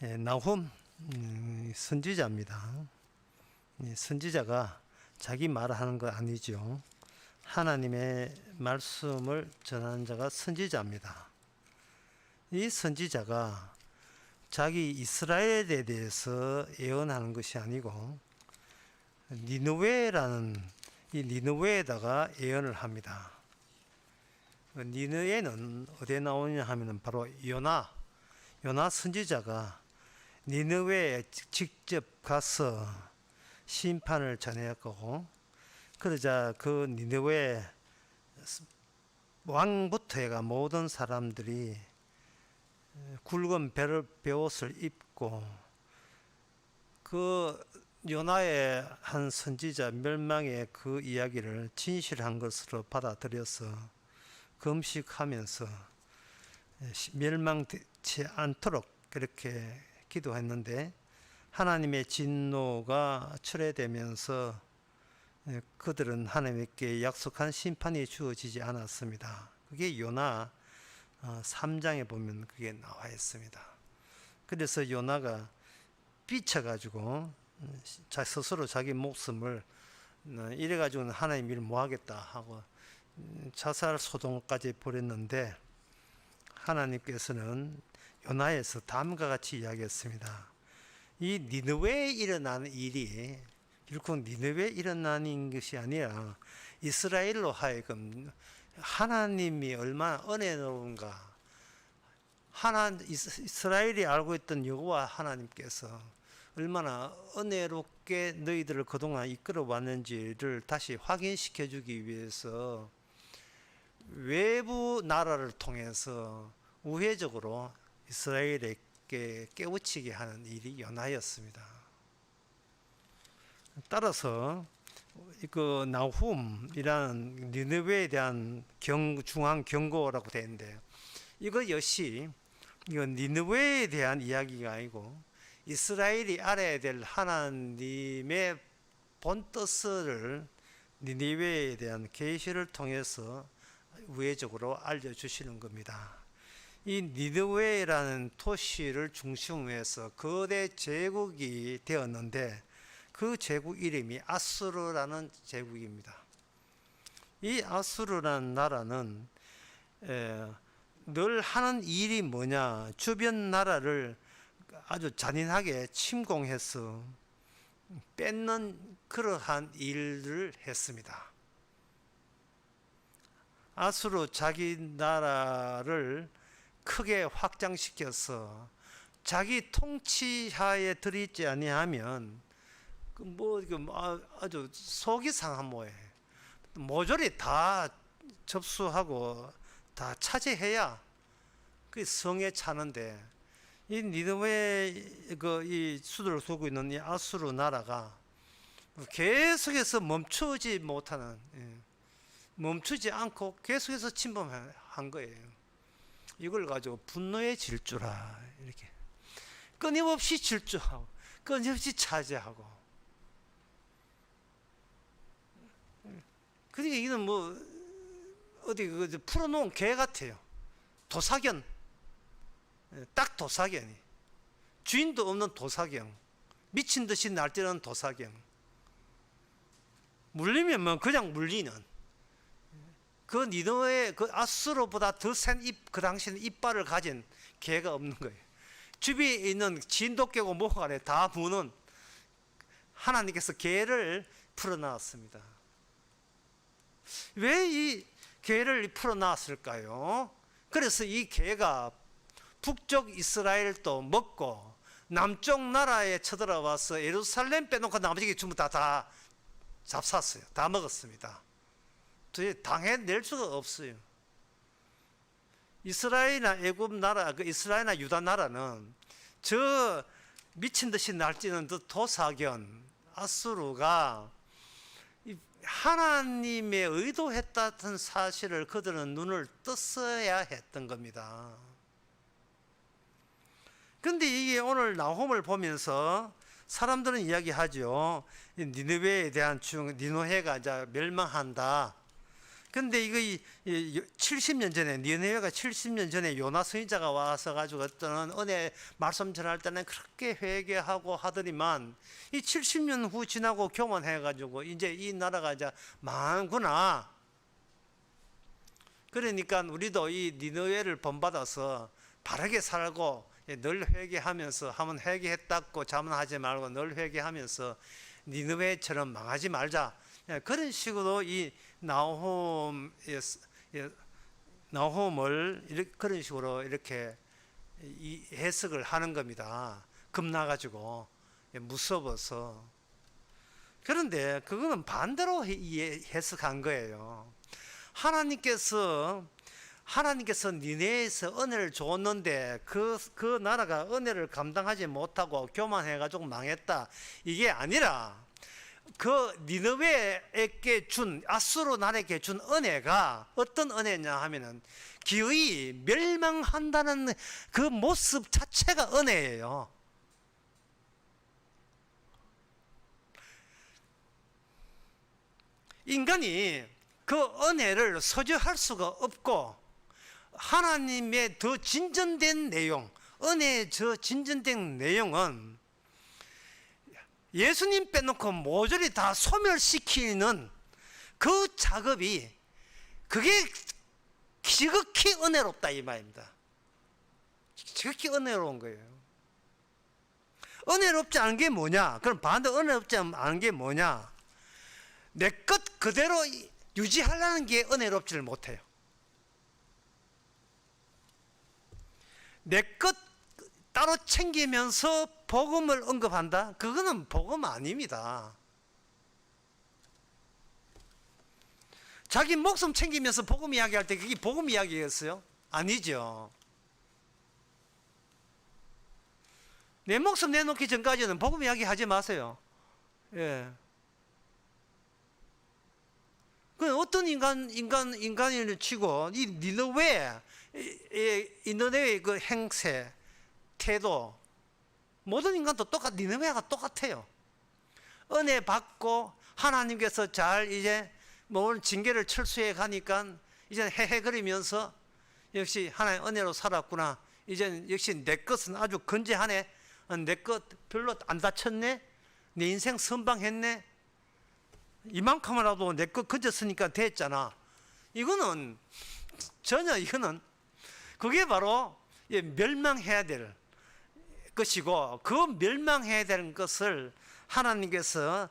나훔 선지자입니다. 선지자가 자기 말하는 거 아니죠. 하나님의 말씀을 전하는 자가 선지자입니다. 이 선지자가 자기 이스라엘에 대해서 예언하는 것이 아니고 니느웨라는 이 니느웨에다가 예언을 합니다. 니느웨는 어디에 나오냐 하면 바로 요나 선지자가 니느웨에 직접 가서 심판을 전했고, 그러자 그 니느웨 왕부터 해가 모든 사람들이 굵은 베옷을 입고 그 요나의 한 선지자 멸망의 그 이야기를 진실한 것으로 받아들여서 금식하면서 멸망되지 않도록 그렇게 기도했는데, 하나님의 진노가 철회되면서 그들은 하나님께 약속한 심판이 주어지지 않았습니다. 그게 요나 3장에 보면 그게 나와 있습니다. 그래서 요나가 삐쳐가지고 스스로 자기 목숨을 이래가지고는 하나님 일 못하겠다 하고 자살 소동까지 벌였는데, 하나님께서는 요나에서 다음과 같이 이야기했습니다. 이 니느웨에 일어나는 일이 결코 니느웨에 일어나는 것이 아니라 이스라엘로 하여금 하나님이 얼마나 은혜로운가, 이스라엘이 알고 있던 여호와 하나님께서 얼마나 은혜롭게 너희들을 그동안 이끌어 왔는지를 다시 확인시켜 주기 위해서 외부 나라를 통해서 우회적으로 이스라엘에게 깨우치게 하는 일이 요나였습니다. 따라서 그 나훔이라는 니느웨에 대한 중앙 경고라고 되어 있는데, 이거 역시 니느웨에 대한 이야기가 아니고 이스라엘이 알아야 될 하나님의 본 뜻을 니느웨에 대한 계시를 통해서 우회적으로 알려주시는 겁니다. 이 니느웨라는 도시를 중심으로 해서 거대 제국이 되었는데, 그 제국 이름이 아수르라는 제국입니다. 이 아수르라는 나라는 늘 하는 일이 뭐냐, 주변 나라를 아주 잔인하게 침공해서 뺏는 그러한 일을 했습니다. 아수르 자기 나라를 크게 확장시켜서 자기 통치하에 들이지 아니하면 아주 속이 상한 모양, 모조리 다 접수하고 다 차지해야 그 성에 차는데, 이 니느웨 이 수도를 두고 있는 이 아수르 나라가 계속해서 멈추지 않고 계속해서 침범한 거예요. 이걸 가지고 분노의 질주라, 이렇게 끊임없이 질주하고 끊임없이 차지하고, 그러니까 이는 어디 풀어놓은 개 같아요. 도사견, 딱 도사견이, 주인도 없는 도사견, 미친 듯이 날뛰는 도사견, 물리면 그냥 물리는, 그 니느웨 그 아수르보다 더 센 그 당시에는 이빨을 가진 개가 없는 거예요. 주위에 있는 진돗개고 뭐고 간에 다 무는, 하나님께서 개를 풀어놨습니다. 왜 이 개를 풀어놨을까요? 그래서 이 개가 북쪽 이스라엘도 먹고 남쪽 나라에 쳐들어와서 예루살렘 빼놓고 나머지 전부 다 잡쌌어요. 다 먹었습니다. 당해낼 수가 없어요. 이스라엘이나 애굽 나라, 이스라엘이나 유다 나라는 저 미친 듯이 날뛰는 그 도사견 아수르가 하나님의 의도했다는 사실을 그들은 눈을 떴어야 했던 겁니다. 그런데 이게 오늘 나훔을 보면서 사람들은 이야기하죠. 니느웨에 대한 니느웨가 이제 멸망한다. 근데 이거 70년 전에 니느웨가 70년 전에 요나 선지자가 와서 가지고 어떤 은혜 말씀 전할 때는 그렇게 회개하고 하더니만 이 70년 후 지나고 교만해 가지고 이제 이 나라가 이제 망하구나. 그러니까 우리도 이 니느웨를 본받아서 바르게 살고 늘 회개하면서 한번 회개했다고 자문하지 말고 늘 회개하면서 니느웨처럼 망하지 말자. 그런 식으로 이 나홈을 그런 식으로 이렇게 해석을 하는 겁니다. 겁나가지고 무서워서. 그런데 그거는 반대로 해석한 거예요. 하나님께서 니네에서 은혜를 줬는데 그 나라가 은혜를 감당하지 못하고 교만해가지고 망했다. 이게 아니라 그 니느웨에게 준 아수르 나라에게 준 은혜가 어떤 은혜냐 하면은 기어이 멸망한다는 그 모습 자체가 은혜예요. 인간이 그 은혜를 소유할 수가 없고 하나님의 더 진전된 내용, 은혜의 저 진전된 내용은 예수님 빼놓고 모조리 다 소멸시키는 그 작업이 그게 지극히 은혜롭다 이 말입니다. 지극히 은혜로운 거예요. 은혜롭지 않은 게 뭐냐? 그럼 반대로 은혜롭지 않은 게 뭐냐? 내 것 그대로 유지하려는 게 은혜롭지를 못해요. 내 것 따로 챙기면서 복음을 언급한다? 그거는 복음 아닙니다. 자기 목숨 챙기면서 복음 이야기할 때 그게 복음 이야기였어요? 아니죠. 내 목숨 내놓기 전까지는 복음 이야기 하지 마세요. 예. 그 어떤 인간을 치고 이 니느웨 니느웨의 그 행세, 태도 모든 인간도 니느웨가 똑같아요. 은혜 받고 하나님께서 잘 이제 오늘 징계를 철수해 가니까 이제 헤헤거리면서 역시 하나님의 은혜로 살았구나. 이제 역시 내 것은 아주 건재하네. 내 것 별로 안 다쳤네. 내 인생 선방했네. 이만큼이라도 내 것 건졌으니까 됐잖아. 이거는 전혀 그게 바로 멸망해야 될 것이고 그 멸망해야 되는 것을 하나님께서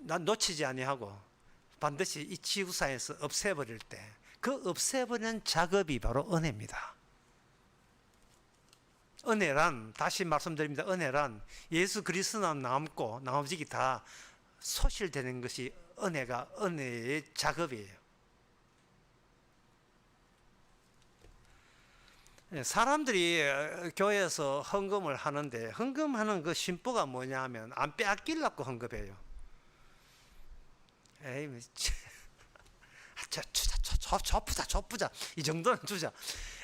놓치지 아니하고 반드시 이 지구상에서 없애버릴 때 그 없애버리는 작업이 바로 은혜입니다. 은혜란 다시 말씀드립니다. 은혜란 예수 그리스도만 남고 나머지가 다 소실되는 것이 은혜의 작업이에요. 사람들이 교회에서 헌금을 하는데 헌금하는 그 심보가 뭐냐 하면 안 빼앗기려고 헌금해요. 에이, 좁부자 이 정도는 주자.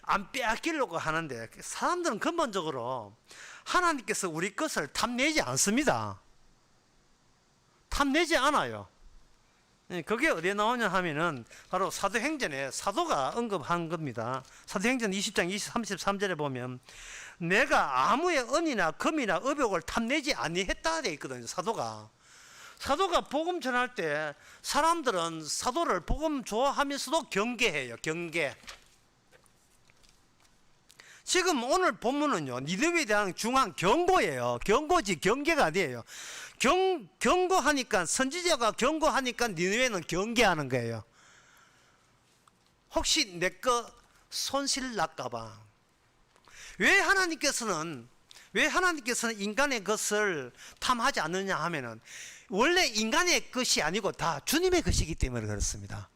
안 빼앗기려고 하는데 사람들은 근본적으로 하나님께서 우리 것을 탐내지 않습니다. 탐내지 않아요. 그게 어디에 나오냐 하면은 바로 사도행전에 사도가 언급한 겁니다. 사도행전 20장 33절에 보면 내가 아무의 은이나 금이나 의복을 탐내지 아니했다 되어 있거든요. 사도가 복음 전할 때 사람들은 사도를 복음 좋아하면서도 경계해요. 경계. 지금 오늘 본문은요 니느웨에 대한 중요한 경고예요. 경고지 경계가 아니에요. 경고하니까 선지자가 경고하니까 니느웨는 경계하는 거예요. 혹시 내 거 손실 날까봐. 왜 하나님께서는 인간의 것을 탐하지 않느냐 하면은 원래 인간의 것이 아니고 다 주님의 것이기 때문에 그렇습니다.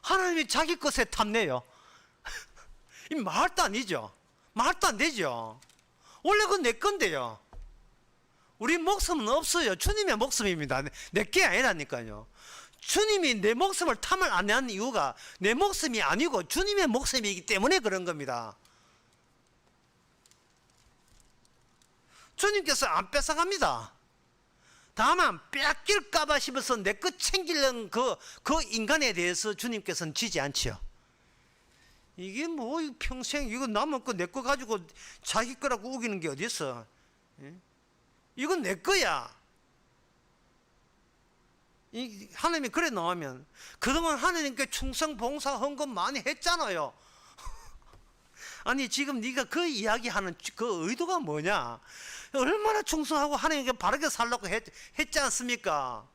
하나님이 자기 것에 탐내요. 이 말도 아니죠. 말도 안 되죠. 원래 그건 내 건데요. 우리 목숨은 없어요. 주님의 목숨입니다. 내 게 아니라니까요. 주님이 내 목숨을 탐을 안 하는 이유가 내 목숨이 아니고 주님의 목숨이기 때문에 그런 겁니다. 주님께서 안 뺏어갑니다. 다만 빼앗길까봐 싶어서 내 것 챙기려는 그 인간에 대해서 주님께서는 지지 않지요. 이게 뭐 평생 이거 남은 거 내 거 가지고 자기 거라고 우기는 게 어디 있어? 이건 내 거야. 하나님이 그래 놓으면 그동안 하나님께 충성 봉사 헌금 많이 했잖아요. 아니 지금 네가 그 이야기하는 그 의도가 뭐냐? 얼마나 충성하고 하나님께 바르게 살라고 했지 않습니까?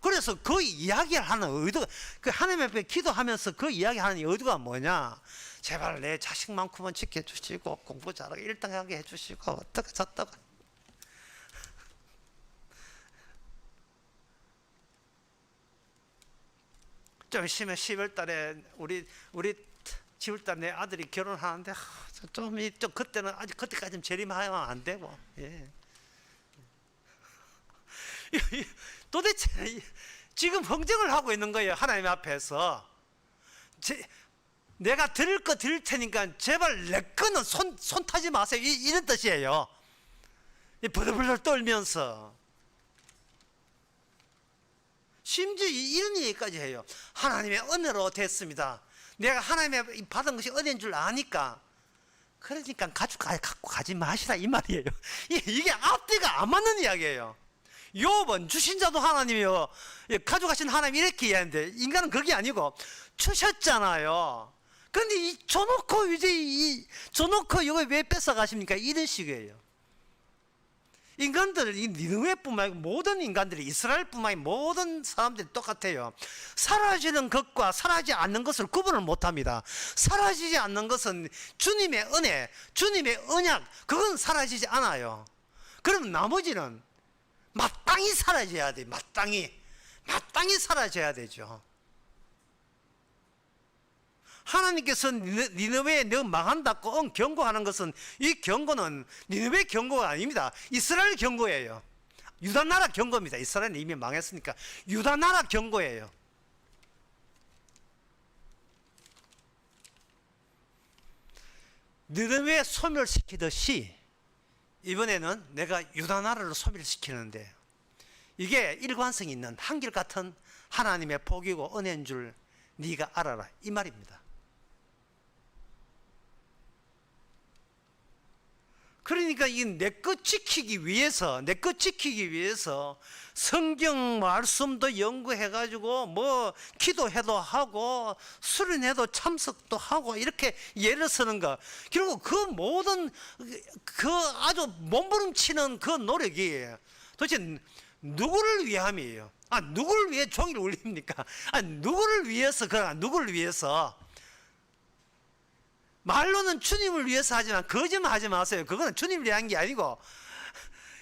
그래서 그 이야기를 하는 의도가, 그 하나님 앞에 기도하면서 그 이야기하는 의도가 뭐냐? 제발 내 자식만큼은 지켜주시고 공부 잘하게 1등하게 해주시고 어떻게 저떻게. 좀 있으면 10월 달에 우리 10월 달에 내 아들이 결혼하는데 좀 그때는 아직 그때까지는 재림하면 안 되고. 예. 도대체 지금 흥정을 하고 있는 거예요. 하나님 앞에서 내가 드릴 거 드릴 테니까 제발 내 거는 손 타지 마세요. 이런 뜻이에요. 부들부들 떨면서 심지어 이런 얘기까지 해요. 하나님의 은혜로 됐습니다. 내가 하나님의 받은 것이 은혜인 줄 아니까, 그러니까 갖고 가지 마시라 이 말이에요. 이게 앞뒤가 안 맞는 이야기예요. 욥은 주신 자도 하나님이요, 가져가신 하나님 이렇게 이야기하는데 인간은 그게 아니고 주셨잖아요. 그런데 줘놓고 줘놓고 이거 왜 뺏어 가십니까? 이런 식이에요. 인간들, 니느웨뿐만 아니고 모든 인간들이, 이스라엘뿐만 아니고 모든 사람들이 똑같아요. 사라지는 것과 사라지지 않는 것을 구분을 못합니다. 사라지지 않는 것은 주님의 은혜, 주님의 언약, 그건 사라지지 않아요. 그럼 나머지는 마땅히 사라져야 돼. 마땅히 사라져야 되죠. 하나님께서 니느웨에 너 망한다고 경고하는 것은, 이 경고는 니느웨 경고가 아닙니다. 이스라엘 경고예요. 유다 나라 경고입니다. 이스라엘은 이미 망했으니까 유다 나라 경고예요. 니느웨 소멸시키듯이 이번에는 내가 유다 나라를 소멸시키는데, 이게 일관성 있는 한결같은 하나님의 복이고 은혜인 줄 네가 알아라 이 말입니다. 그러니까 이 내 것 지키기 위해서 성경 말씀도 연구해가지고 뭐 기도해도 하고 수련회도 참석도 하고 이렇게 예를 쓰는 거, 결국 그 모든 그 아주 몸부림치는 그 노력이 도대체 누구를 위함이에요? 누구를 위해 종이를 울립니까? 누구를 위해서, 누구를 위해서? 말로는 주님을 위해서 하지만 거짓말하지 마세요. 그거는 주님을 위한 게 아니고,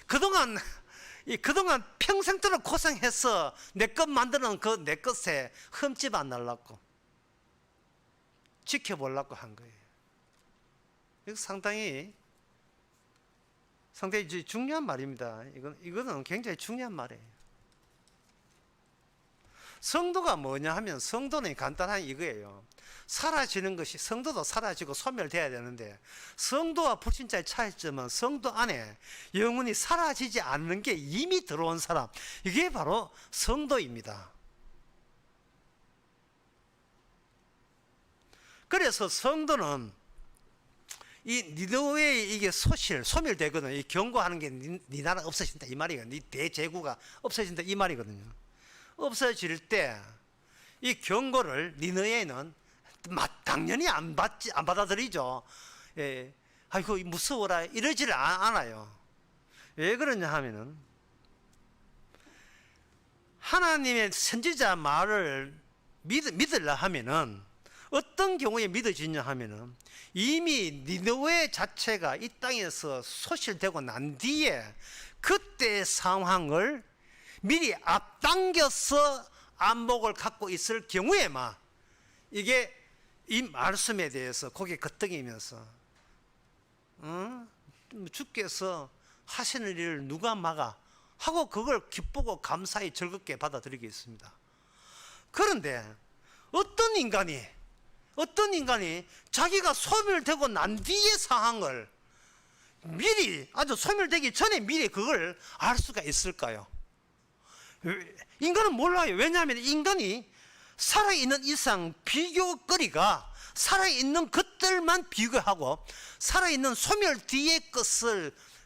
그동안 평생도록 고생해서 내 것 만드는 그 내 것에 흠집 안 날라고 지켜보려고 한 거예요. 이거 상당히 중요한 말입니다. 이거는 굉장히 중요한 말이에요. 성도가 뭐냐 하면, 성도는 간단한 이거예요. 사라지는 것이, 성도도 사라지고 소멸돼야 되는데, 성도와 불신자의 차이점은 성도 안에 영혼이 사라지지 않는 게 이미 들어온 사람, 이게 바로 성도입니다. 그래서 성도는 이 니느웨의 이게 소멸되거든요. 이 경고하는 게 네 나라 없어진다 이 말이거든요. 네 대제국가 없어진다 이 말이거든요. 없어질 때 이 경고를 니느웨는 당연히 안 받아들이죠. 예. 아이고 무서워라 이러지를 않아요. 왜 그러냐 하면은, 하나님의 선지자 말을 믿으려 하면은 어떤 경우에 믿어지냐 하면은, 이미 니느웨 자체가 이 땅에서 소실되고 난 뒤에 그때의 상황을 미리 앞당겨서 안목을 갖고 있을 경우에만 이게 이 말씀에 대해서 고개 끄덕이면서 주께서 하시는 일을 누가 막아 하고 그걸 기쁘고 감사히 즐겁게 받아들이겠습니다. 그런데 어떤 인간이 자기가 소멸되고 난 뒤의 상황을 미리, 아주 소멸되기 전에 미리 그걸 알 수가 있을까요? 인간은 몰라요. 왜냐하면 인간이 살아있는 이상 비교거리가 살아있는 것들만 비교하고 살아있는 소멸 뒤의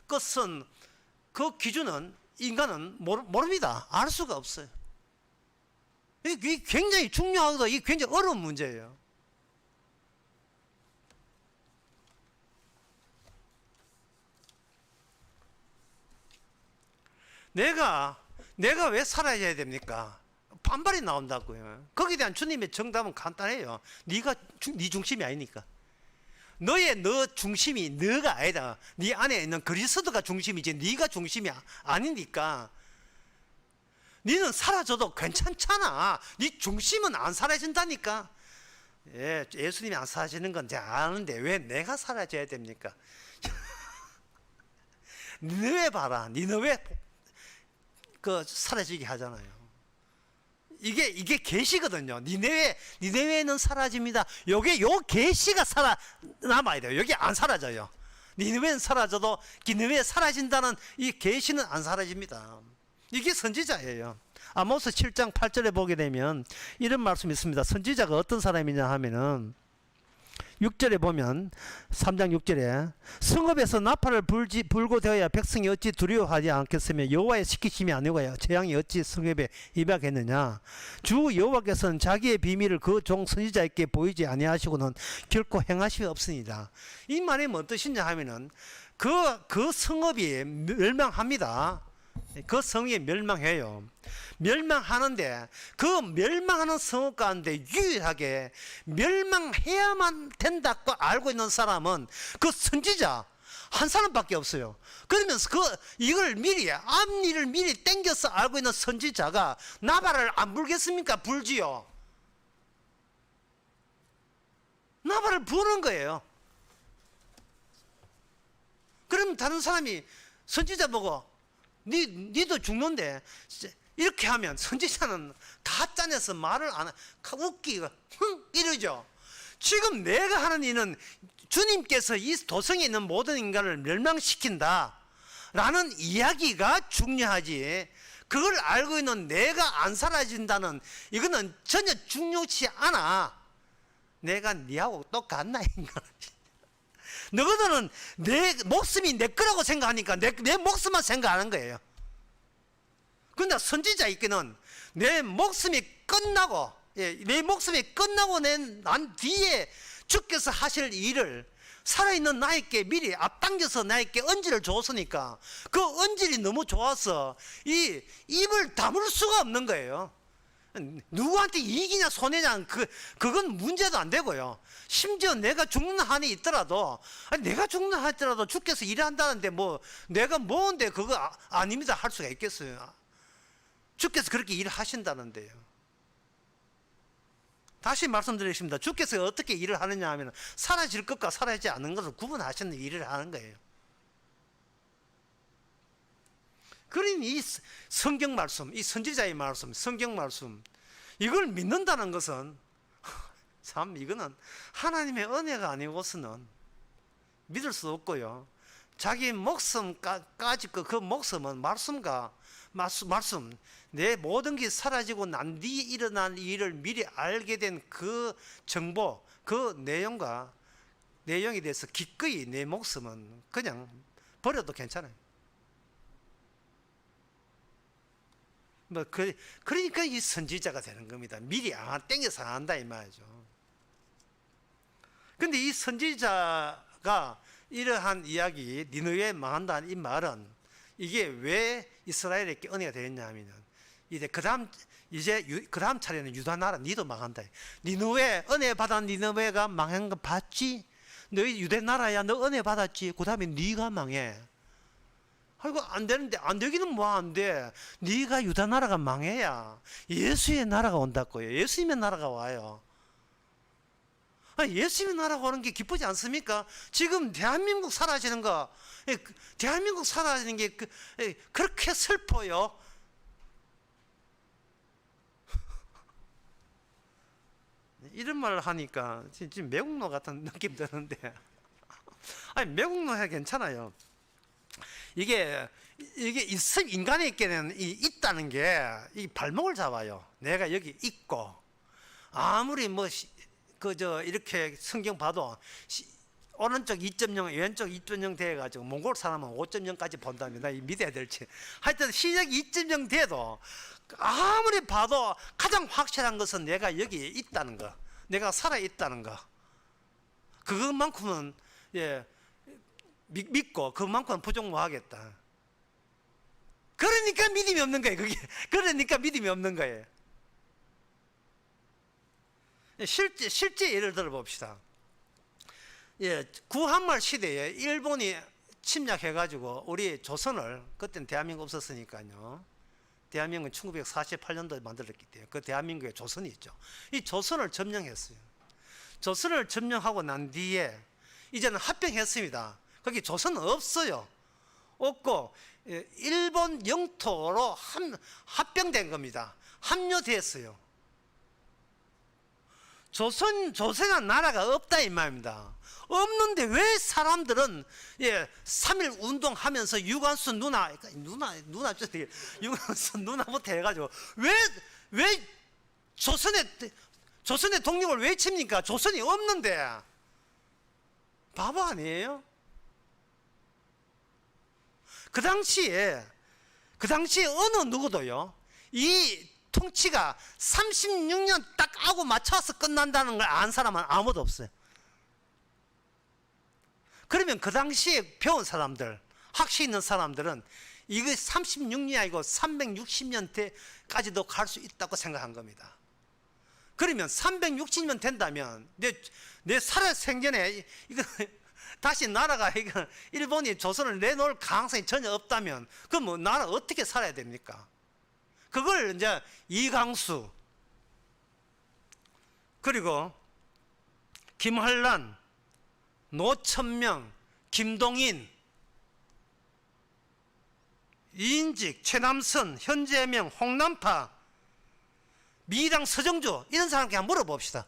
것은 그 기준은 인간은 모릅니다. 알 수가 없어요. 이게 굉장히 중요하고 이게 굉장히 어려운 문제예요. 내가 왜 살아야 됩니까? 반발이 나온다고요. 거기에 대한 주님의 정답은 간단해요. 네 중심이 아니니까. 너 중심이 너가 아니다. 네 안에 있는 그리스도가 중심이지 네가 중심이 아니니까. 너는 사라져도 괜찮잖아. 네 중심은 안 사라진다니까. 예, 예수님이 안 사라지는 건 제가 아는데 왜 내가 사라져야 됩니까? 니느웨 봐라. 니느웨 사라지게 하잖아요. 이게 계시거든요. 니네웨는 사라집니다. 요 계시가 남아야 돼요. 여기 안 사라져요. 니네웨는 사라져도 니네웨 사라진다는 이 계시는 안 사라집니다. 이게 선지자예요. 아모스 7장 8절에 보게 되면 이런 말씀이 있습니다. 선지자가 어떤 사람이냐 하면은 6절에 보면 3장 6절에 성읍에서 나팔을 불고 되어야 백성이 어찌 두려워하지 않겠으며 여호와의 시키심이 아니고요 재앙이 어찌 성읍에 임하겠느냐. 주 여호와께서는 자기의 비밀을 그 종 선지자에게 보이지 아니하시고는 결코 행하시 없습니다. 이 말이 뭔 뜻이냐 하면은 그 성읍이 멸망합니다. 그 성이 멸망해요. 멸망하는데 그 멸망하는 성읍 가운데 유일하게 멸망해야만 된다고 알고 있는 사람은 그 선지자 한 사람밖에 없어요. 그러면서 이걸 앞일을 미리 땡겨서 알고 있는 선지자가 나발을 안 불겠습니까? 불지요. 나발을 부는 거예요. 그럼 다른 사람이 선지자 보고 니도 죽는데 이렇게 하면 선지자는 다 짜내서 말을 안 웃기가 이러죠. 지금 내가 하는 일은 주님께서 이 도성에 있는 모든 인간을 멸망시킨다 라는 이야기가 중요하지, 그걸 알고 있는 내가 안 사라진다는 이거는 전혀 중요치 않아. 내가 니하고 똑같나 인간. 너희들은 내 목숨이 내 거라고 생각하니까 내 목숨만 생각하는 거예요. 그런데 선지자 있기는 내 목숨이 끝나고, 내 목숨이 끝나고 난 뒤에 주께서 하실 일을 살아있는 나에게 미리 앞당겨서 나에게 언질을 줬으니까 그 언질이 너무 좋아서 이 입을 다물 수가 없는 거예요. 누구한테 이익이냐 손해냐 그건 문제도 안 되고요. 심지어 내가 죽는 한이 있더라도 내가 죽는 한이 있더라도 주께서 일한다는데 뭐 내가 뭔데 그거 아닙니다 할 수가 있겠어요. 주께서 그렇게 일을 하신다는데요. 다시 말씀드리겠습니다. 주께서 어떻게 일을 하느냐 하면 사라질 것과 사라지지 않는 것을 구분하시는 일을 하는 거예요. 그러니 이 성경 말씀, 이 선지자의 말씀, 성경 말씀, 이걸 믿는다는 것은 참 이거는 하나님의 은혜가 아니고서는 믿을 수 없고요. 자기 목숨까지 그 목숨은 말씀 내 모든 게 사라지고 난 뒤에 일어난 일을 미리 알게 된 그 정보, 그 내용에 대해서 기꺼이 내 목숨은 그냥 버려도 괜찮아요. 그러니까 이 선지자가 되는 겁니다. 미리 땡겨서 안 한다 이 말이죠. 근데 이 선지자가 이러한 이야기, 니느웨 망한다는 이 말은 이게 왜 이스라엘에게 은혜가 되었냐 하면 이제 그 다음 차례는 유다 나라 니도 망한다. 니느웨 은혜 받은 니느웨가 망한 거 봤지? 너희 유대 나라야 너 은혜 받았지? 그 다음에 니가 망해. 아이고 안 되는데 안 되기는 뭐 안 돼. 네가 유다 나라가 망해야 예수의 나라가 온다고요. 예수님의 나라가 와요. 예수님의 나라가 오는 게 기쁘지 않습니까? 지금 대한민국 사라지는 거, 대한민국 사라지는 게 그렇게 슬퍼요. 이런 말을 하니까 지금 매국노 같은 느낌 드는데 아니 매국노 해 괜찮아요. 이게 이게 있음 인간에게는 있다는 게 이 발목을 잡아요. 내가 여기 있고 아무리 뭐 그저 이렇게 성경 봐도 오른쪽 2.0 왼쪽 2.0 돼가지고 몽골 사람은 5.0까지 본다면 나 믿어야 될지 하여튼 시력 2.0 돼도 아무리 봐도 가장 확실한 것은 내가 여기 있다는 거, 내가 살아 있다는 거, 그것만큼은 믿고 그만큼은 부정 못 하겠다. 그러니까 믿음이 없는 거예요. 그게 그러니까 믿음이 없는 거예요. 실제 예를 들어 봅시다. 구한말 시대에 일본이 침략해가지고 우리 조선을, 그때는 대한민국 없었으니까요. 대한민국은 1948년도에 만들었기 때문에 그 대한민국에 조선이 있죠. 이 조선을 점령했어요. 조선을 점령하고 난 뒤에 이제는 합병했습니다. 거기 조선은 없어요. 없고 일본 영토로 합병된 겁니다. 합류됐어요. 조선이라는 나라가 없다 이 말입니다. 없는데 왜 사람들은 3.1 운동하면서 유관순 유관순 누나부터 해가지고 왜 조선의 독립을 외칩니까? 조선이 없는데. 바보 아니에요? 그 당시에 어느 누구도요, 이 통치가 36년 딱 하고 맞춰서 끝난다는 걸 안 사람은 아무도 없어요. 그러면 그 당시에 배운 사람들, 학식 있는 사람들은 이거 36년이 아니고 360년대까지도 갈 수 있다고 생각한 겁니다. 그러면 360년 된다면 내 살아 생전에 이거 다시 나라가 이거 일본이 조선을 내놓을 가능성이 전혀 없다면 그럼 뭐 나라 어떻게 살아야 됩니까? 그걸 이제 이강수 그리고 김환란, 노천명, 김동인, 이인직, 최남선, 현재명, 홍남파, 미당 서정주 이런 사람께 한번 물어봅시다.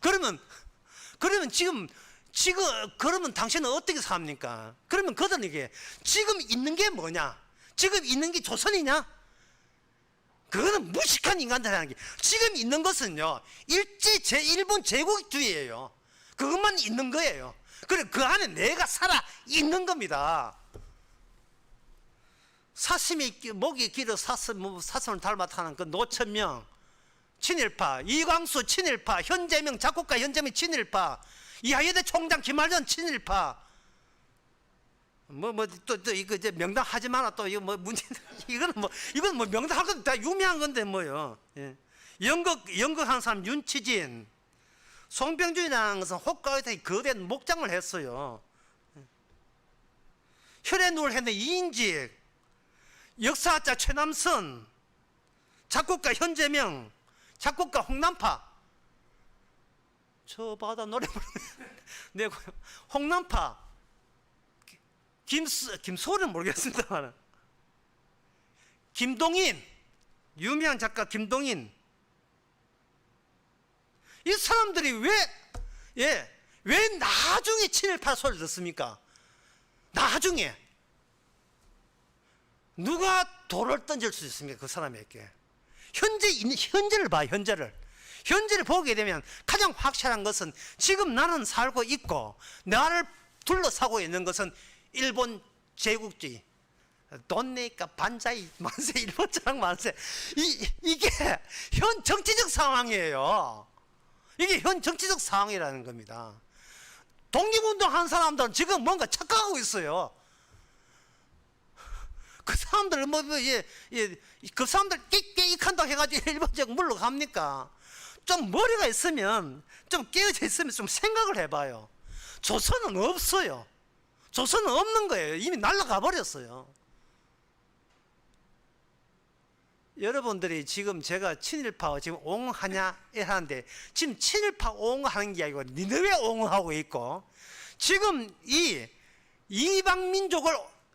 그러면 지금 그러면 당신은 어떻게 삽니까? 그러면 그들에게 지금 있는 게 뭐냐? 지금 있는 게 조선이냐? 그거는 무식한 인간들이라는 게, 지금 있는 것은요 일본 제국주의예요. 그것만 있는 거예요. 그래 그 안에 내가 살아 있는 겁니다. 사슴이 목이 길어 사슴을 닮았다는 그 노천명 친일파, 이광수 친일파, 현재명 작곡가 현재명 친일파, 이하여대 총장 김한련 친일파. 또 이거 이제 명당 하지 마라 또 이거 뭐 문제 이건 뭐 명당 할 건 다 유명한 건데 뭐요. 연극한 사람 윤치진, 송병준이라는 것은 호가에서 거대한 목장을 했어요. 혈의 했는 이인직, 역사학자 최남선, 작곡가 현재명, 작곡가 홍남파. 저 바다 노래 부르는 내고 홍남파, 김소월은 모르겠습니다만 김동인, 유명한 작가 김동인. 이 사람들이 왜 나중에 친일파 소리를 듣습니까? 나중에 누가 돌을 던질 수 있습니까? 그 사람에게. 현재를 봐. 현재를 보게 되면 가장 확실한 것은 지금 나는 살고 있고 나를 둘러싸고 있는 것은 일본 제국주의. 돈 내니까 반자이 만세, 일본 자랑 만세. 이게 현 정치적 상황이에요. 이게 현 정치적 상황이라는 겁니다. 독립운동 한 사람들은 지금 뭔가 착각하고 있어요. 그 사람들 그 사람들 깨익한다고 해가지고 일본 제국 물러갑니까? 좀 머리가 있으면, 좀 깨어져 있으면 좀 생각을 해봐요. 조선은 없어요. 조선은 없는 거예요. 이미 날아가 버렸어요. 여러분들이 지금 제가 친일파 지금 옹호하냐 하는데, 지금 친일파 옹호하는 게 아니고 니네왜 옹호하고 있고, 지금 이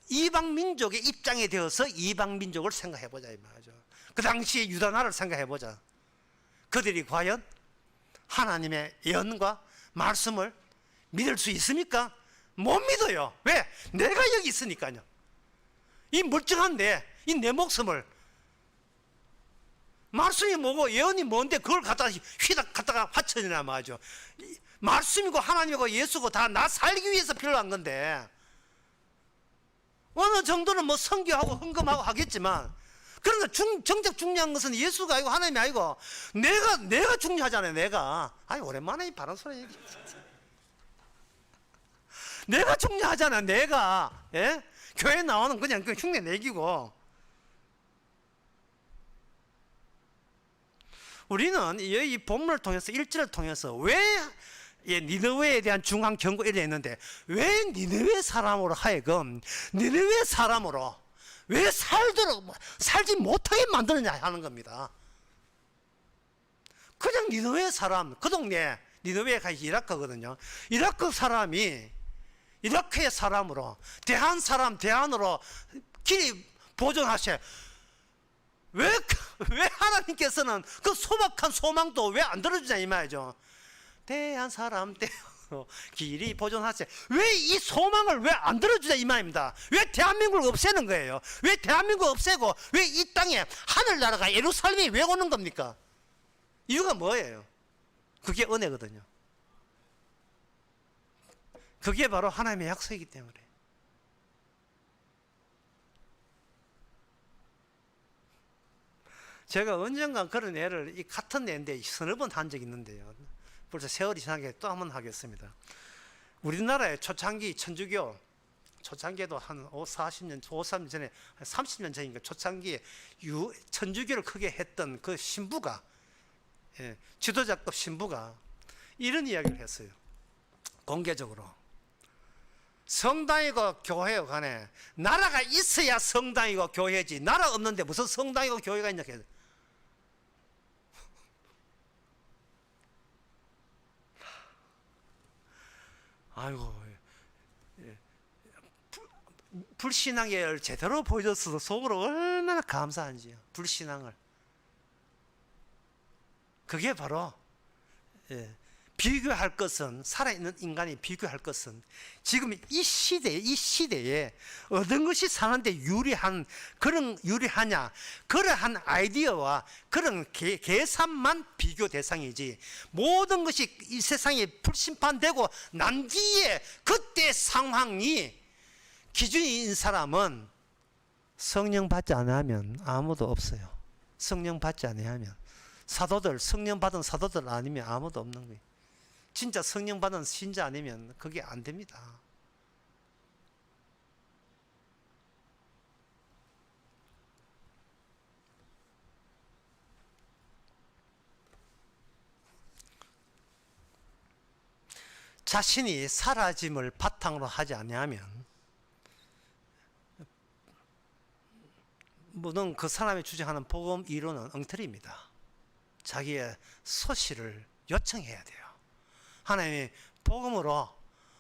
이방민족의 입장에 되어서 이방민족을 생각해보자 이 말이죠. 그 당시에 유다나를 생각해보자. 그들이 과연 하나님의 예언과 말씀을 믿을 수 있습니까? 못 믿어요. 왜? 내가 여기 있으니까요. 이 멀쩡한데 이 내 목숨을 말씀이 뭐고 예언이 뭔데 그걸 갖다가 휘다 갖다가 화천이나 말이죠. 말씀이고 하나님이고 예수고 다 나 살기 위해서 필요한 건데 어느 정도는 뭐 선교하고 헌금하고 하겠지만 그러나 정작 중요한 것은 예수가 아니고 하나님이 아니고 내가 중요하잖아요. 내가 오랜만에 이 바른 소리 얘기. 내가 중요하잖아. 내가 예? 교회 나오는 그냥 그 흉내 내기고. 우리는 이 본문을 통해서 1절을 통해서 왜 니느웨에 대한 중앙 경고를 했는데 왜 니느웨 사람으로 하여금 니느웨 사람으로 왜 살지 못하게 만드느냐 하는 겁니다. 그냥 니느웨 사람 그 동네 니느웨가 이라크거든요. 이라크 사람이 이라크의 사람으로 대한 사람 대안으로 길이 보존하셔. 왜 하나님께서는 그 소박한 소망도 왜 안 들어주냐 이 말이죠. 대한 사람 대안으로 길이 보존하셔. 왜 이 소망을 왜 안 들어주냐 이 말입니다. 왜 대한민국을 없애는 거예요? 왜 대한민국을 없애고 왜 이 땅에 하늘나라가 예루살렘이 왜 오는 겁니까? 이유가 뭐예요? 그게 은혜거든요. 그게 바로 하나님의 약속이기 때문에. 제가 언젠가 그런 애를 이 같은 애인데 서너 번 한 적이 있는데요. 벌써 세월이 지나게 또 한 번 하겠습니다. 우리나라의 초창기 천주교 초창기에도 한 40년, 50년 전에 30년 전인가 초창기에 천주교를 크게 했던 그 신부가 지도자급 신부가 이런 이야기를 했어요. 공개적으로. 성당이고 교회요 간에 나라가 있어야 성당이고 교회지 나라 없는데 무슨 성당이고 교회가 있냐. 아이고 불신앙을 제대로 보여줬어도 속으로 얼마나 감사한지요. 불신앙을. 그게 바로 비교할 것은 살아있는 인간이 비교할 것은 지금 이 시대에 어떤 것이 사는데 유리하냐 그러한 아이디어와 그런 계산만 비교 대상이지 모든 것이 이 세상에 불심판되고 난 뒤에 그때 상황이 기준인 사람은 성령 받지 않으면 아무도 없어요. 성령 받지 않으면 사도들 성령 받은 사도들 아니면 아무도 없는 거예요. 진짜 성령 받은 신자 아니면 그게 안 됩니다. 자신이 사라짐을 바탕으로 하지 아니하면 모든 그 사람이 주장하는 복음 이론은 엉터리입니다. 자기의 소실을 요청해야 돼요. 하나님이 복음으로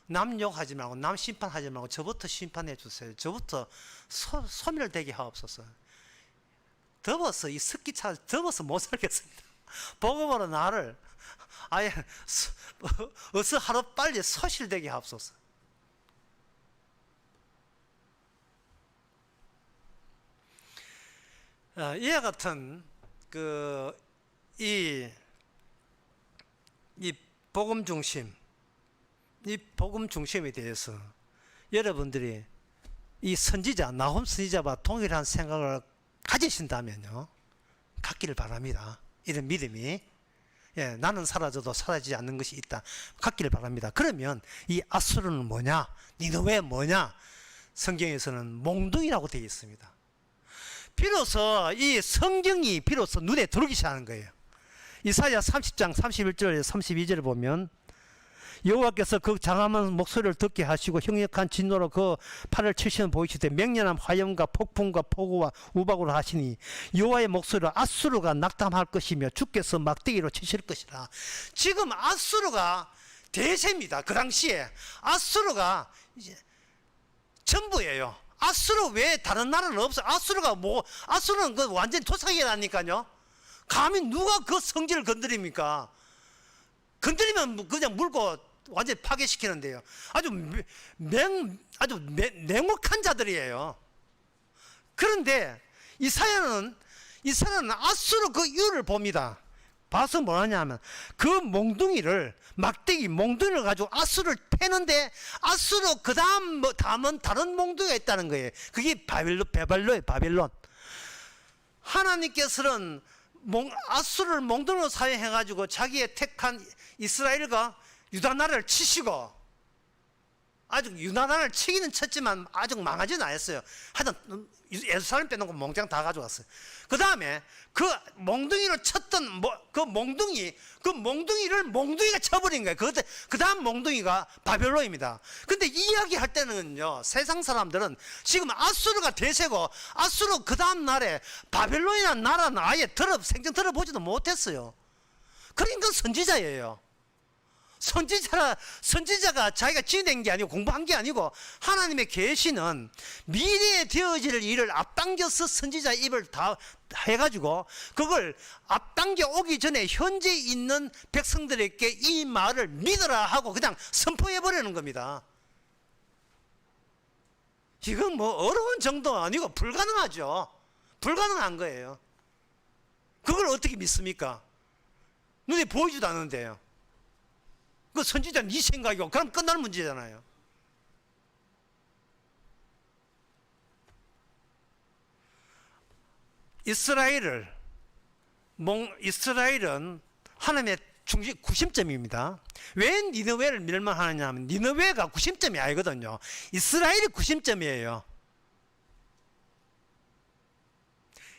남 욕하지 말고 남 심판하지 말고 저부터 심판해 주세요. 저부터 소멸되게 하옵소서. 더워서 이 습기차 더워서 못 살겠습니다. 복음으로 나를 아예 어서 하루 빨리 소실되게 하옵소서. 이와 같은 이 복음 중심, 이 복음 중심에 대해서 여러분들이 이 선지자, 나홈 선지자와 동일한 생각을 가지신다면요, 갖기를 바랍니다. 이런 믿음이. 나는 사라져도 사라지지 않는 것이 있다. 갖기를 바랍니다. 그러면 이 아수르는 뭐냐? 니느웨 뭐냐? 성경에서는 몽둥이라고 되어 있습니다. 비로소 이 성경이 비로소 눈에 들어오기 시작하는 거예요. 이사야 30장 31절 32절을 보면 여호와께서 그 장엄한 목소리를 듣게 하시고 형력한 진노로 그 팔을 치시는 보이시되 맹렬한 화염과 폭풍과 폭우와 우박으로 하시니 여호와의 목소리로 아수르가 낙담할 것이며 주께서 막대기로 치실 것이라. 지금 아수르가 대세입니다. 그 당시에 아수르가 이제 전부예요. 아수르 외에 다른 나라는 없어요. 아수르는 그 완전히 토착이라니까요. 감히 누가 그 성질을 건드립니까? 건드리면 그냥 물고 완전히 파괴시키는데요. 아주 맹목한 자들이에요. 그런데 이사야는 아수르 그 이유를 봅니다. 봐서 뭐하냐 하면 그 몽둥이를 막대기 몽둥이를 가지고 아수르를 패는데 아수르 그 다음은 다른 몽둥이가 있다는 거예요. 그게 바벨론이에요. 바벨론. 하나님께서는 아수르를 몽둥이로 사용해 가지고 자기의 택한 이스라엘과 유다 나라를 치시고, 아직 유다 나라를 치기는 쳤지만 아직 망하지는 않았어요. 하여튼 예루살렘 빼놓고 몽땅 다 가져갔어요. 그 다음에 그 몽둥이로 쳤던 그 몽둥이를 몽둥이가 쳐버린 거예요. 그 다음 몽둥이가 바벨론입니다. 근데 이야기할 때는요, 세상 사람들은 지금 아수르가 대세고 아수르 그 다음 날에 바벨론이라는 나라는 아예 생전 들어보지도 못했어요. 그러니까 선지자예요. 선지자가 자기가 지어낸 게 아니고 공부한 게 아니고 하나님의 계시는 미래에 되어질 일을 앞당겨서 선지자의 입을 다 해가지고 그걸 앞당겨 오기 전에 현재 있는 백성들에게 이 말을 믿어라 하고 그냥 선포해버리는 겁니다. 이건 뭐 어려운 정도 아니고 불가능하죠. 불가능한 거예요. 그걸 어떻게 믿습니까? 눈에 보이지도 않는데요. 그 선지자는 네 생각이고 그럼 끝날 문제잖아요. 이스라엘은 하나님의 중심 구심점입니다. 왜 니느웨를 멸망하느냐 하면 니느웨가 구심점이 아니거든요. 이스라엘이 구심점이에요.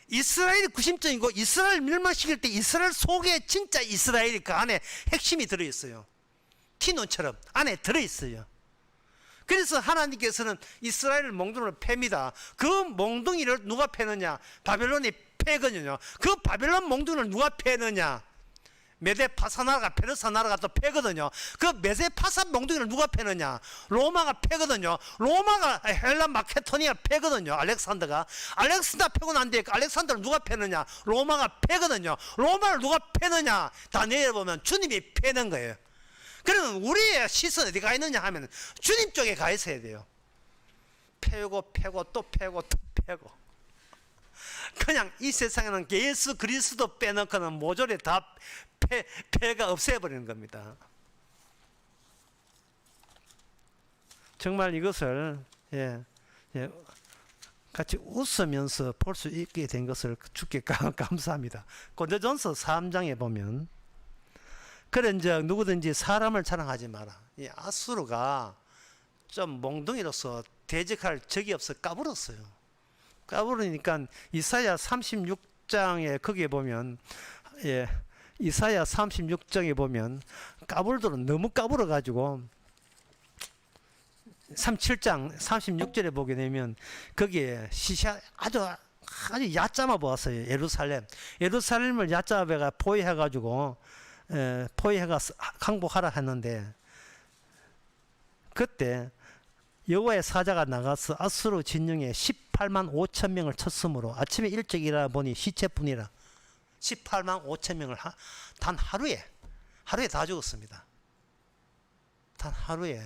이스라엘이 구심점이고 이스라엘 멸망시킬 때 이스라엘 속에 진짜 이스라엘이 그 안에 핵심이 들어있어요. 티논처럼 안에 들어있어요. 그래서 하나님께서는 이스라엘을 몽둥이로 팹니다. 그 몽둥이를 누가 패느냐? 바벨론이 패거든요. 그 바벨론 몽둥이를 누가 패느냐? 메데파사 나라가 페르사 나라가 또 패거든요. 그 메데파사 몽둥이를 누가 패느냐? 로마가 패거든요. 로마가 헬라 마케도니아 패거든요. 알렉산더가 패고 난 뒤에 알렉산더를 누가 패느냐? 로마가 패거든요. 로마를 누가 패느냐? 다니엘에 보면 주님이 패는 거예요. 그러면 우리의 시선 어디 가 있느냐 하면 주님 쪽에 가 있어야 돼요. 패고 또 패고 또 패고. 그냥 이 세상에는 예수 그리스도 빼놓고는 모조리 다 패가 없애버리는 겁니다. 정말 이것을 같이 웃으면서 볼 수 있게 된 것을 주께 감사합니다. 고린도전서 3장에 보면 그런즉 누구든지 사람을 자랑하지 마라. 이 아수르가 좀 몽둥이로서 대적할 적이 없어 까불었어요. 까불으니까 이사야 36장에 거기에 보면 이사야 36장에 보면 까불도록 너무 까불어 가지고 37장 36절에 보게 되면 거기에 아주 얕잡아 보았어요. 예루살렘을 얕잡아가 포위해 가지고 포위해가 항복하라 했는데 그때 여호와의 사자가 나가서 아수르 진영에 18만 5천 명을 쳤으므로 아침에 일찍 일어나 보니 시체뿐이라. 18만 5천 명을 단 하루에 다 죽었습니다. 단 하루에.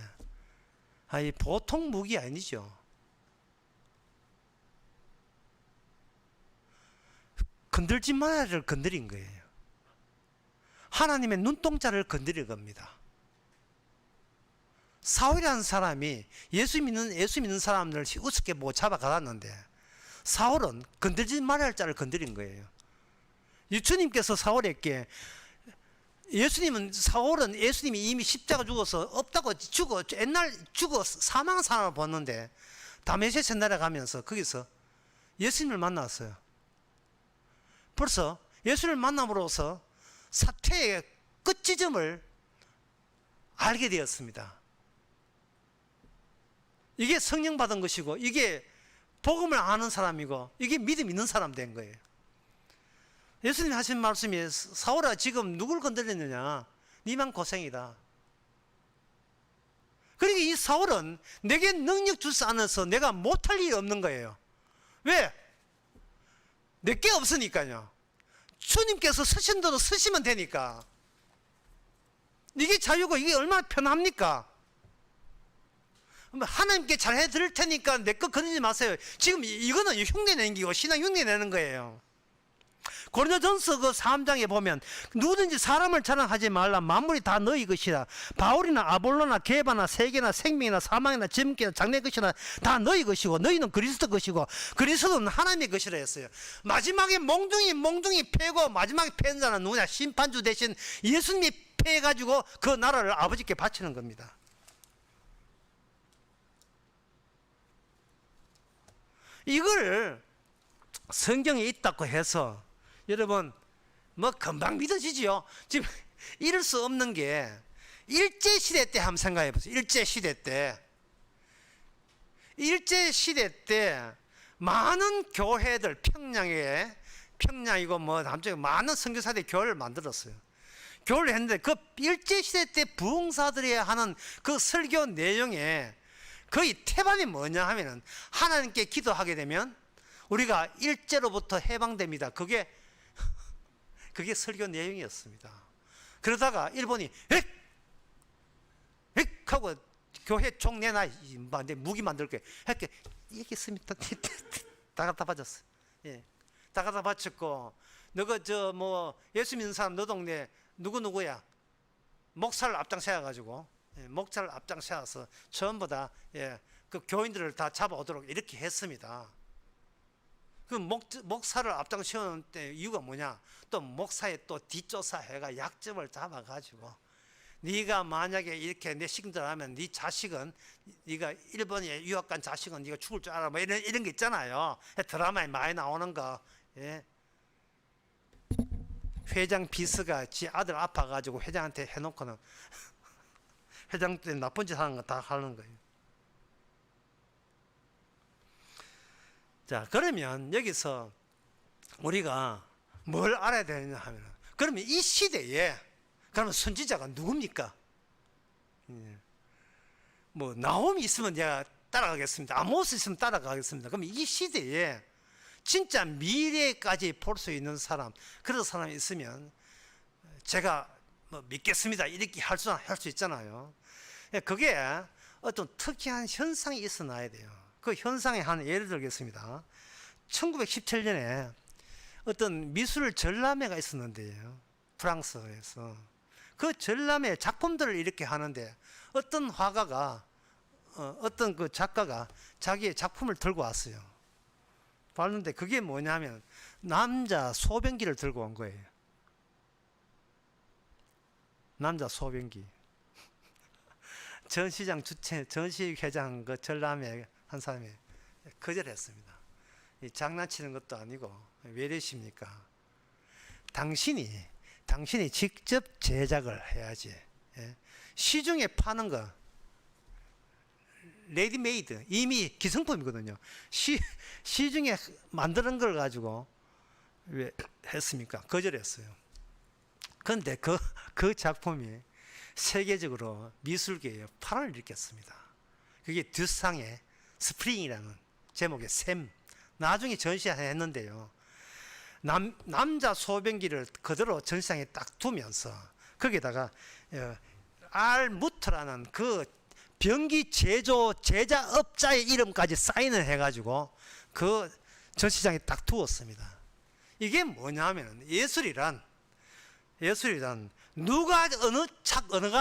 아니 보통 무기 아니죠. 건들지 말아를 건드린 거예요. 하나님의 눈동자를 건드린 겁니다. 사울이라는 사람이 예수 믿는 사람들을 우습게 보고 잡아가놨는데 사울은 건들지 말아야 할 자를 건드린 거예요. 주님께서 사울에게 사울은 예수님이 이미 십자가 죽어서 없다고 옛날 사망한 사람을 봤는데 다메섹에 내려가면서 거기서 예수님을 만났어요. 벌써 예수님을 만남으로써 사퇴의 끝지점을 알게 되었습니다. 이게 성령 받은 것이고 이게 복음을 아는 사람이고 이게 믿음 있는 사람 된 거예요. 예수님이 하신 말씀이 사울아 지금 누굴 건드렸느냐? 니만 고생이다. 그러니까 이 사울은 내게 능력 주지 않아서 내가 못할 일이 없는 거예요. 왜? 내게 없으니까요. 주님께서 쓰신 대로 쓰시면 되니까. 이게 자유고 이게 얼마나 편합니까? 하나님께 잘 해드릴 테니까 내 거 건드리지 마세요. 지금 이거는 흉내 내는 거고 신앙 흉내 내는 거예요. 고린도전서 그 3장에 보면 누구든지 사람을 자랑하지 말라. 만물이 다 너희 것이라. 바울이나 아볼로나 게바나 세계나 생명이나 사망이나 짐승이나 장래 것이나 다 너희 것이고 너희는 그리스도 것이고 그리스도는 하나님의 것이라 했어요. 마지막에 몽둥이 패고 마지막에 패는 자는 누구냐? 심판주 대신 예수님이 패가지고 그 나라를 아버지께 바치는 겁니다. 이걸 성경에 있다고 해서 여러분 뭐 금방 믿어지지요. 지금 이럴 수 없는 게 일제시대 때 한번 생각해 보세요. 일제시대 때 많은 교회들 평양이고 뭐 남쪽에 많은 선교사들이 교회를 만들었어요. 교회를 했는데 그 일제시대 때 부흥사들이 하는 그 설교 내용에 거의 태반이 뭐냐 하면은 하나님께 기도하게 되면 우리가 일제로부터 해방됩니다. 그게 설교 내용이었습니다. 그러다가 일본이 헥 하고 교회 총 내놔 무기 만들게 했게 이게 씁니다. 다 갖다 바쳤어. 예, 다 갖다 바쳤고 너가 저 뭐 예수 믿는 사람 너 동네 누구야 목사를 앞장세워 가지고 목사를 앞장세워서 전부 다 그 교인들을 다 잡아오도록 이렇게 했습니다. 그 목사를 앞장세우는 때 이유가 뭐냐? 또 목사의 또 뒷조사해가 약점을 잡아가지고 네가 만약에 이렇게 내 시킨들 하면 네 자식은 네가 일본에 유학 간 자식은 네가 죽을 줄 알아 뭐 이런 게 있잖아요. 드라마에 많이 나오는 거. 예. 회장 비서가 지 아들 아파가지고 회장한테 해놓고는 회장한테 나쁜 짓 하는 거 다 하는 거예요. 자, 그러면 여기서 우리가 뭘 알아야 되느냐 하면, 그러면 이 시대에 그러면 선지자가 누굽니까? 뭐 나홈이 있으면 내가 따라가겠습니다. 아모스 있으면 따라가겠습니다. 그러면 이 시대에 진짜 미래까지 볼 수 있는 사람, 그런 사람이 있으면 제가 뭐 믿겠습니다 이렇게 할 수 있잖아요. 그게 어떤 특이한 현상이 있어놔야 돼요. 그 현상에 한 예를 들겠습니다. 1917년에 어떤 미술 전람회가 있었는데요. 프랑스에서. 그 전람회 작품들을 이렇게 하는데 어떤 화가가 어떤 그 작가가 자기의 작품을 들고 왔어요. 봤는데 그게 뭐냐면 남자 소변기를 들고 온 거예요. 남자 소변기. 전시장 전시회장 그 전람회 한 사람이 거절했습니다. 장난치는 것도 아니고 왜 이러십니까? 당신이 직접 제작을 해야지. 예? 시중에 파는 거 레디메이드 이미 기성품이거든요. 시중에 만드는 걸 가지고 왜 했습니까? 거절했어요. 그런데 그 작품이 세계적으로 미술계에 파란을 일으켰습니다. 그게 듀상의 스프링이라는 제목의 샘. 나중에 전시했는데요. 남자 소변기를 그대로 전시장에 딱 두면서 거기다가 알무트라는 그 변기 제자업자의 이름까지 사인을 해가지고 그 전시장에 딱 두었습니다. 이게 뭐냐면 예술이란 누가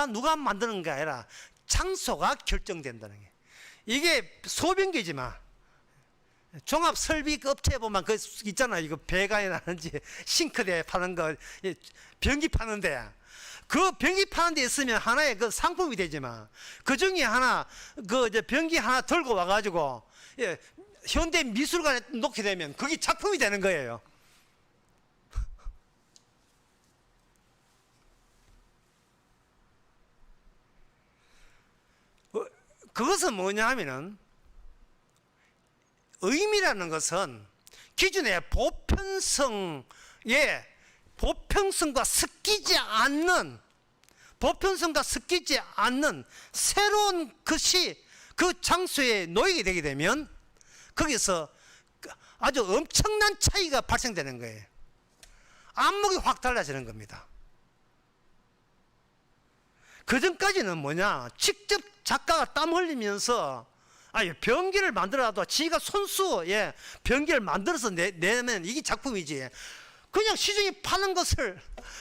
누가 만드는 게 아니라 장소가 결정된다는 게. 이게 소변기지만 종합 설비 업체에 보면 그 있잖아요. 이거 배관이라든지 싱크대 파는 거, 변기 파는데 그 변기 파는 데 있으면 하나의 그 상품이 되지만 그 중에 하나 그 이제 변기 하나 들고 와가지고 현대 미술관에 놓게 되면 그게 작품이 되는 거예요. 그것은 뭐냐 하면은 의미라는 것은 기존의 보편성과 섞이지 않는 새로운 것이 그 장소에 놓이게 되게 되면 거기서 아주 엄청난 차이가 발생되는 거예요. 안목이 확 달라지는 겁니다. 그 전까지는 뭐냐, 직접 작가가 땀 흘리면서 변기를 만들어도 지가 손수 변기를 만들어서 내면 이게 작품이지, 그냥 시중에 파는 것을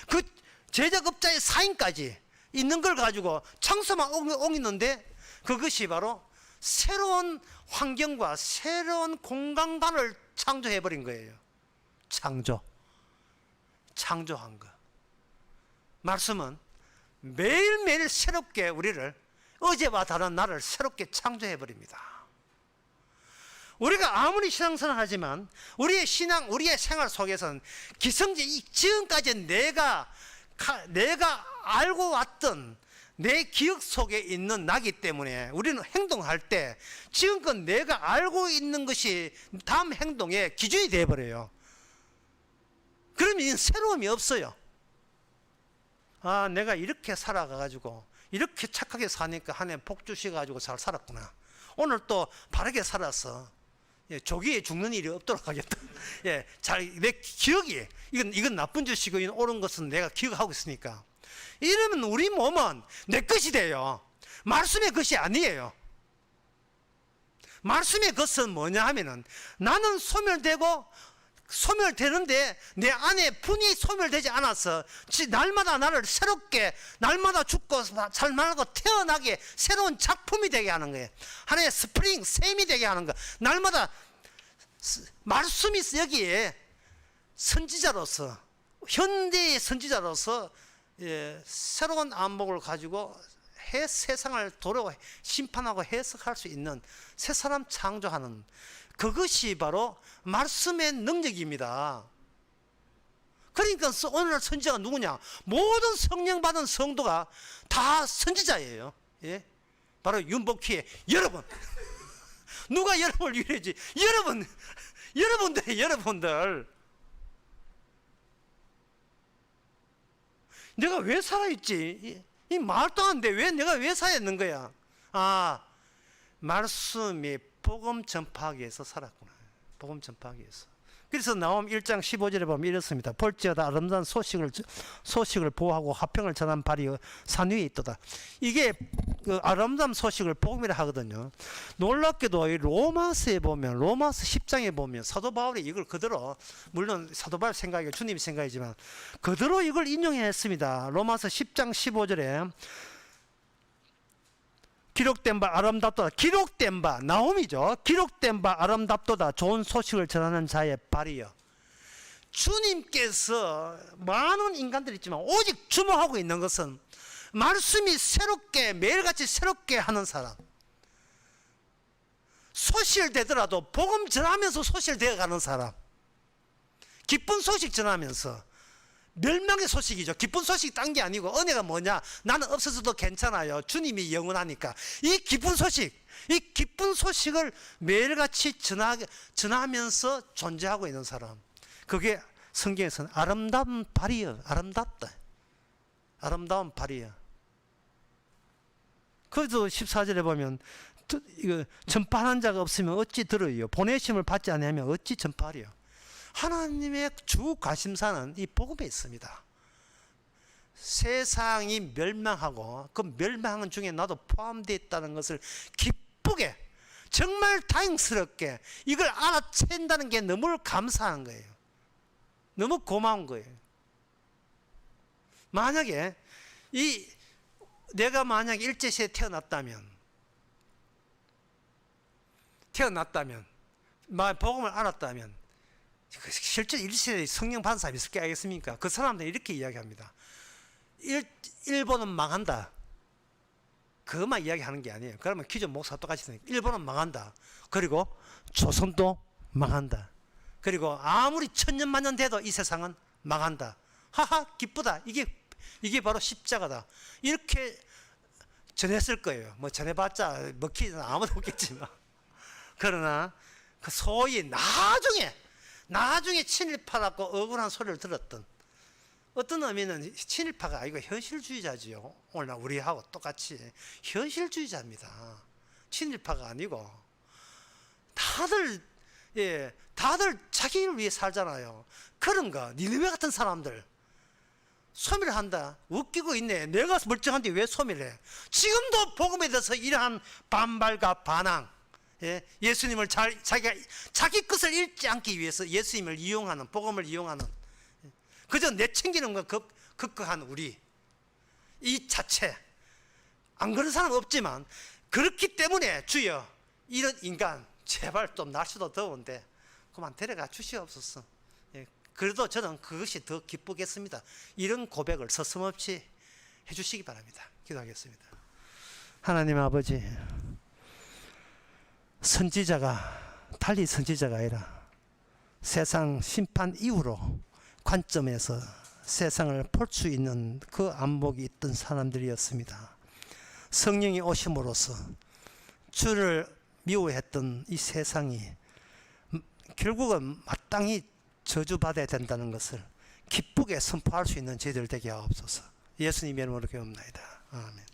그 제작업자의 사인까지 있는 걸 가지고 창서만 옮기는데, 그것이 바로 새로운 환경과 새로운 공간관을 창조해버린 거예요. 창조한 거. 말씀은 매일매일 새롭게 우리를, 어제와 다른 나를 새롭게 창조해버립니다. 우리가 아무리 신앙생활 하지만 우리의 신앙, 우리의 생활 속에서는 지금까지 내가 알고 왔던 내 기억 속에 있는 나기 때문에 우리는 행동할 때 지금껏 내가 알고 있는 것이 다음 행동의 기준이 되어버려요. 그러면 새로움이 없어요. 내가 이렇게 살아가가지고 이렇게 착하게 사니까 한 해 복 주셔가지고 잘 살았구나. 오늘 또 바르게 살았어. 조기에 죽는 일이 없도록 하겠다. 내 기억이, 이건 나쁜 짓이고 옳은 것은 내가 기억하고 있으니까. 이러면 우리 몸은 내 것이 돼요. 말씀의 것이 아니에요. 말씀의 것은 뭐냐 하면은, 나는 소멸되는데 내 안에 분이 소멸되지 않아서 날마다 나를 새롭게, 날마다 죽고 살만하고 태어나게 새로운 작품이 되게 하는 거예요. 하나의 스프링, 샘이 되게 하는 거. 날마다 말씀이 여기에 선지자로서, 현대의 선지자로서 새로운 안목을 가지고 세상을 도로 심판하고 해석할 수 있는 새 사람 창조하는, 그것이 바로 말씀의 능력입니다. 그러니까 오늘날 선지자가 누구냐? 모든 성령 받은 성도가 다 선지자예요. 바로 윤복희의 여러분. 누가 여러분을 위로해지? 여러분들. 내가 왜 살아있지? 이 말도 안 돼. 내가 왜 살아있는 거야? 말씀이 복음 전파하기 위해서 살았구나. 복음 전파하기 위해서. 그래서 나옴 1장 15절에 보면 이렇습니다. 볼지어다 아름다운 소식을 보호하고 화평을 전한 발이 산 위에 있도다. 이게 그 아름다운 소식을 복음이라 하거든요. 놀랍게도 이 로마서 10장에 보면 사도 바울이 이걸 그대로, 물론 사도 바울 생각이고 주님 생각이지만 그대로 이걸 인용했습니다. 로마서 10장 15절에 기록된 바 아름답도다. 기록된 바, 나옴이죠. 기록된 바 아름답도다. 좋은 소식을 전하는 자의 발이요. 주님께서 많은 인간들이 있지만 오직 주목하고 있는 것은 말씀이 새롭게, 매일같이 새롭게 하는 사람. 소실되더라도 복음 전하면서 소실되어 가는 사람. 기쁜 소식 전하면서. 멸망의 소식이죠. 기쁜 소식이 딴 게 아니고, 은혜가 뭐냐? 나는 없어져도 괜찮아요. 주님이 영원하니까. 이 기쁜 소식을 매일같이 전하면서 존재하고 있는 사람. 그게 성경에서는 아름다운 발이요. 아름다운 발이요. 그래도 14절에 보면, 이거 전파하는 자가 없으면 어찌 들어요? 보내심을 받지 않으면 어찌 전파하리요? 하나님의 주 관심사는 이 복음에 있습니다. 세상이 멸망하고 그 멸망 중에 나도 포함되어 있다는 것을 기쁘게, 정말 다행스럽게 이걸 알아챈다는 게 너무 감사한 거예요. 너무 고마운 거예요. 만약에 내가 만약에 일제시대에 태어났다면 복음을 알았다면, 실제 일시에 성령 받은 사람이 있을 게 알겠습니까? 그 사람들은 이렇게 이야기합니다. 일본은 망한다. 그것만 이야기하는 게 아니에요. 그러면 기존 목사 똑같이 생각해요. 일본은 망한다. 그리고 조선도 망한다. 그리고 아무리 천년만년 돼도 이 세상은 망한다. 하하, 기쁘다. 이게 바로 십자가다. 이렇게 전했을 거예요. 뭐 전해봤자 먹히는 아무도 없겠지만. 그러나 그 소위 나중에 친일파라고 억울한 소리를 들었던 어떤 의미는, 친일파가 아니고 현실주의자지요. 오늘날 우리하고 똑같이 현실주의자입니다. 친일파가 아니고 다들 자기를 위해 살잖아요. 그런 거, 니느웨 같은 사람들, 소멸한다. 웃기고 있네. 내가 멀쩡한데 왜 소멸해? 지금도 복음에 대해서 이러한 반발과 반항, 예? 예수님을 자기 것을 잃지 않기 위해서 예수님을 이용하는, 복음을 이용하는, 그저 내챙기는 것 급급한 우리 이 자체, 안 그런 사람 없지만 그렇기 때문에 주여 이런 인간 제발 좀 날씨도 더운데 그만 데려가 주시옵소서. 예, 그래도 저는 그것이 더 기쁘겠습니다. 이런 고백을 서슴없이 해주시기 바랍니다. 기도하겠습니다. 하나님 아버지, 달리 선지자가 아니라 세상 심판 이후로 관점에서 세상을 볼 수 있는 그 안목이 있던 사람들이었습니다. 성령이 오심으로써 주를 미워했던 이 세상이 결국은 마땅히 저주받아야 된다는 것을 기쁘게 선포할 수 있는 저희들 되게 하옵소서. 예수님의 이름으로 기도합니다. 아멘.